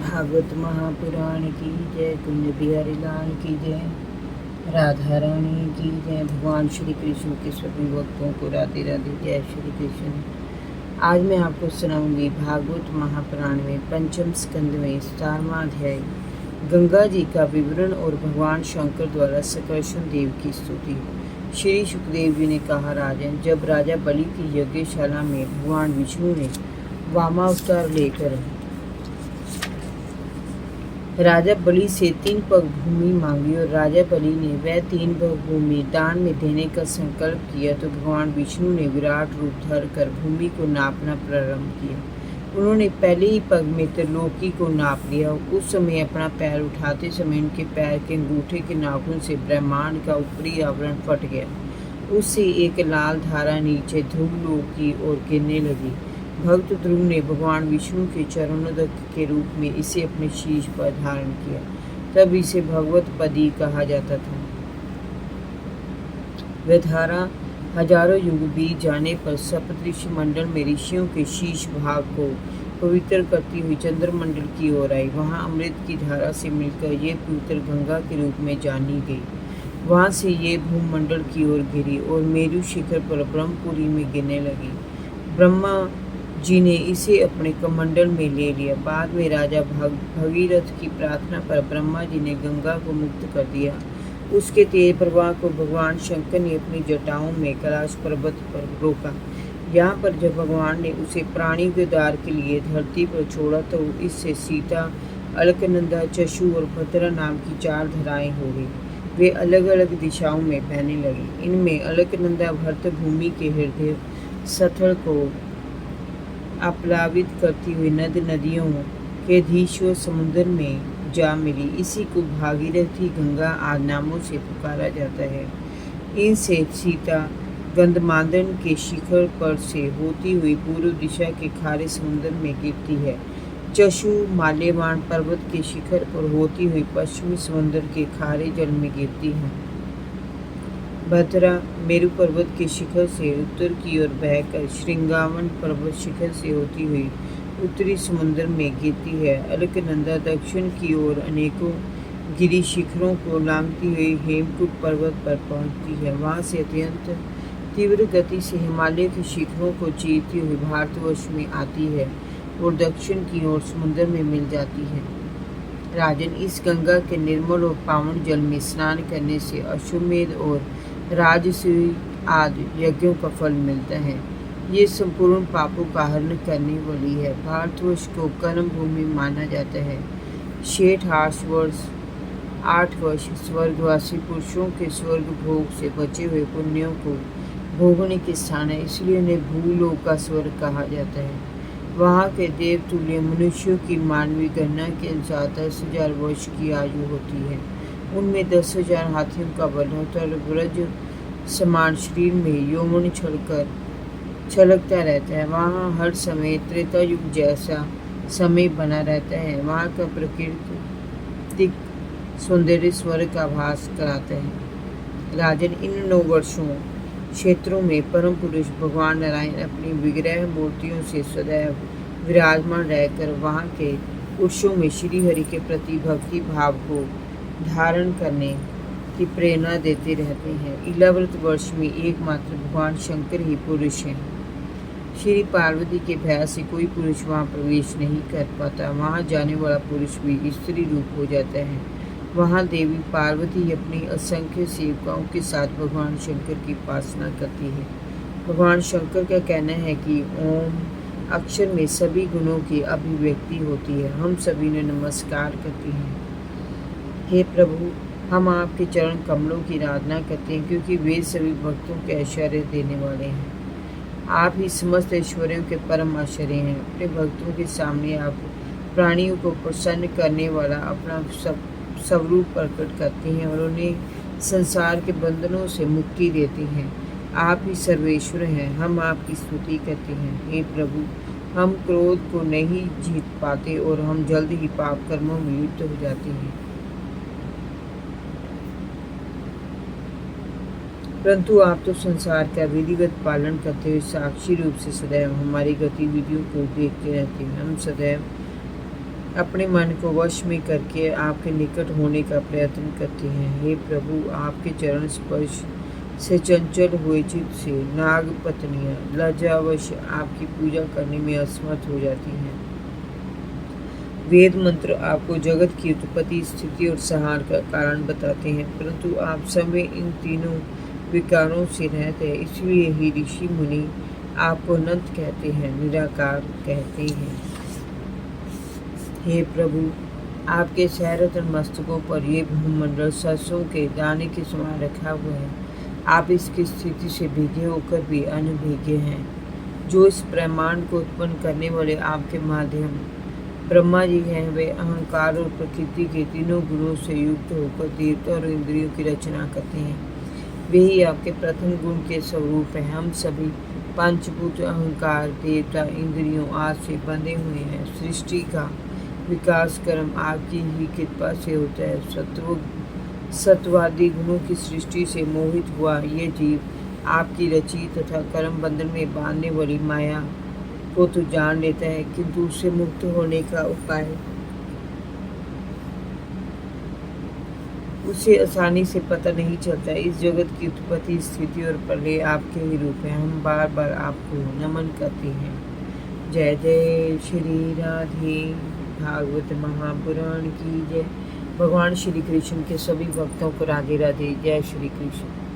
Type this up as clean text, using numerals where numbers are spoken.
भागवत महापुराण की जय। कुंज बिहारी लाल की जय। राधा रानी की जय। भगवान श्री कृष्ण के सभी भक्तों को राधे राधे। जय श्री कृष्ण। आज मैं आपको सुनाऊंगी भागवत महापुराण में पंचम स्कंद में 17वां अध्याय गंगा जी का विवरण और भगवान शंकर द्वारा सकर्षण देव की स्तुति। श्री सुखदेव जी ने कहा, राजन, जब राजा बलि की यज्ञशाला में भगवान विष्णु ने वामावतार लेकर राजा बलि से 3 पग भूमि मांगी और राजा बलि ने वह 3 पग भूमि दान में देने का संकल्प किया, तो भगवान विष्णु ने विराट रूप धर कर भूमि को नापना प्रारंभ किया। उन्होंने पहले ही पग में त्रिलोकी को नाप लिया। उस समय अपना पैर उठाते समय उनके पैर के अंगूठे के नाखून से ब्रह्मांड का ऊपरी आवरण फट गया। उससे एक लाल धारा नीचे ध्रुव लोक की ओर गिरने लगी। भक्त ध्रुव ने भगवान विष्णु के चरणोदक के रूप में इसे अपने शीश पर धारण किया, तब इसे भगवत पदी कहा जाता था। वह धारा हजारों युग बीत जाने पर सप्तऋषि मंडल में ऋषियों के शीश भाग को पवित्र करती हुई चंद्रमंडल की ओर आई। वहां अमृत की धारा से मिलकर ये पवित्र गंगा के रूप में जानी गई। वहां से ये भूमंडल की ओर गिरी और मेरु शिखर पर ब्रह्मपुरी में गिरने लगी। ब्रह्मा जी ने इसे अपने कमंडल में ले लिया। बाद में राजा भगीरथ की प्रार्थना पर ब्रह्मा जी ने गंगा को मुक्त कर दिया। उसके तेज प्रवाह को भगवान शंकर ने अपनी जटाओं में कैलाश पर्वत पर रोका। यहाँ पर जब भगवान ने उसे प्राणी के उद्धार के लिए धरती पर छोड़ा, तो इससे सीता, अलकनंदा, चशु और भद्रा नाम की 4 धाराएं हो गई। वे अलग अलग दिशाओं में बहने लगी। इनमें अलकनंदा भरत भूमि के हृदय स्थल को आप्लावित करती हुई नदियों के धीश्वर समुद्र में जा मिली। इसी को भागीरथी गंगा आदि नामों से पुकारा जाता है। इनसे सीता गंधमादन के शिखर पर से होती हुई पूर्व दिशा के खारे समुद्र में गिरती है। चशु माल्यवान पर्वत के शिखर पर होती हुई पश्चिमी समुद्र के खारे जल में गिरती है। भद्रा मेरु पर्वत के शिखर से उत्तर की ओर बहकर श्रृंगावन पर्वत शिखर से होती हुई उत्तरी समुद्र में गिरती है। अलकनंदा दक्षिण की ओर अनेकों गिरी शिखरों को लांघती हुई हेमकूट पर्वत पर पहुंचती है। वहां से अत्यंत तीव्र गति से हिमालय के शिखरों को चीरती हुई भारतवर्ष में आती है और दक्षिण की ओर समुद्र में मिल जाती है। राजन, इस गंगा के निर्मल और पावन जल में स्नान करने से अश्वमेध और राजसूय आदि यज्ञों का फल मिलता है। ये संपूर्ण पापों का हरण करने वाली है। भारतवर्ष को कर्म भूमि माना जाता है। शेठ 8 वर्ष स्वर्गवासी पुरुषों के स्वर्ग भोग से बचे हुए पुण्यों को भोगने के स्थान है, इसलिए उन्हें भूलोक का स्वर्ग कहा जाता है। वहाँ के देवतुल्य मनुष्यों की मानवीय गणना के अनुसार 10,000 वर्ष की आयु होती है। उनमें 10,000 हाथियों का बल होता है। ब्रज समान शरीर में यौवन छलकता रहता है। वहाँ हर समय त्रेता युग जैसा समय बना रहता है। वहाँ का प्राकृतिक सौंदर्य स्वर्ग का भास कराता है। राजन, इन 9 वर्षों क्षेत्रों में परम पुरुष भगवान नारायण अपनी विग्रह मूर्तियों से सदैव विराजमान रहकर वहाँ के पुरुषों में श्री हरि के प्रति भक्ति भाव को धारण करने की प्रेरणा देते रहते हैं। इलाव्रत वर्ष में एकमात्र भगवान शंकर ही पुरुष हैं। श्री पार्वती के भय से कोई पुरुष वहाँ प्रवेश नहीं कर पाता। वहाँ जाने वाला पुरुष भी स्त्री रूप हो जाता है। वहाँ देवी पार्वती अपनी असंख्य सेवकाओं के साथ भगवान शंकर की उपासना करती है। भगवान शंकर का कहना है कि ओम अक्षर में सभी गुणों की अभिव्यक्ति होती है। हम सभी ने नमस्कार करते हैं। हे प्रभु, हम आपके चरण कमलों की आराधना करते हैं, क्योंकि वे सभी भक्तों के ऐश्वर्य देने वाले हैं। आप ही समस्त ऐश्वर्यों के परम आश्चर्य हैं। अपने भक्तों के सामने आप प्राणियों को प्रसन्न करने वाला अपना स्वरूप प्रकट करते हैं और उन्हें संसार के बंधनों से मुक्ति देते हैं। आप ही सर्वेश्वर हैं। हम आपकी स्तुति करते हैं। हे प्रभु, हम क्रोध को नहीं जीत पाते और हम जल्द ही पाप कर्मों में लिप्त हो जाते हैं, परंतु आप तो संसार का विधिवत पालन करते हुए साक्षी रूप से सदैव हमारी गतिविधियों को देखते रहते हैं। हम सदैव अपने मन को वश में करके आपके निकट होने का प्रयत्न करते हैं। हे प्रभु, आपके चरण स्पर्श से चंचल हुए चित्त से नाग पत्नियां लज्जावश आपकी पूजा करने में असमर्थ हो जाती हैं। वेद मंत्र आपको जगत की उत्पत्ति, स्थिति और संहार का कारण बताते हैं, परंतु आप समय इन तीनों विकारों से रहते हैं। इसलिए ही ऋषि मुनि आपको अनंत कहते हैं, निराकार कहते हैं। हे प्रभु, आपके शहरतन मस्तकों पर ये भूमंडल सरसों के दाने के समान रखा हुआ है। आप इसकी स्थिति से भीगे होकर भी अनभीगे हैं। जो इस ब्रह्मांड को उत्पन्न करने वाले आपके माध्यम ब्रह्मा जी हैं, वे अहंकार और प्रकृति के तीनों गुणों से युक्त होकर देवता और इंद्रियों की रचना करते हैं। वे ही आपके प्रथम गुण के स्वरूप हैं। हम सभी पंचभूत अहंकार, देवता, इंद्रियों आदि से बंधे हुए हैं। सृष्टि का विकास कर्म आपकी ही कृपा से होता है। सत्वादी गुणों की सृष्टि से मोहित हुआ ये जीव आपकी रची तथा कर्म बंधन में बांधने वाली माया को तो जान लेता है, किंतु उससे मुक्त होने का उपाय उसे आसानी से पता नहीं चलता। इस जगत की उत्पत्ति, स्थिति और प्रलय आपके ही रूप हैं। हम बार बार आपको नमन करते हैं। जय जय श्री राधे भागवत महापुराण की जय। भगवान श्री कृष्ण के सभी भक्तों को राधे राधे। जय श्री कृष्ण।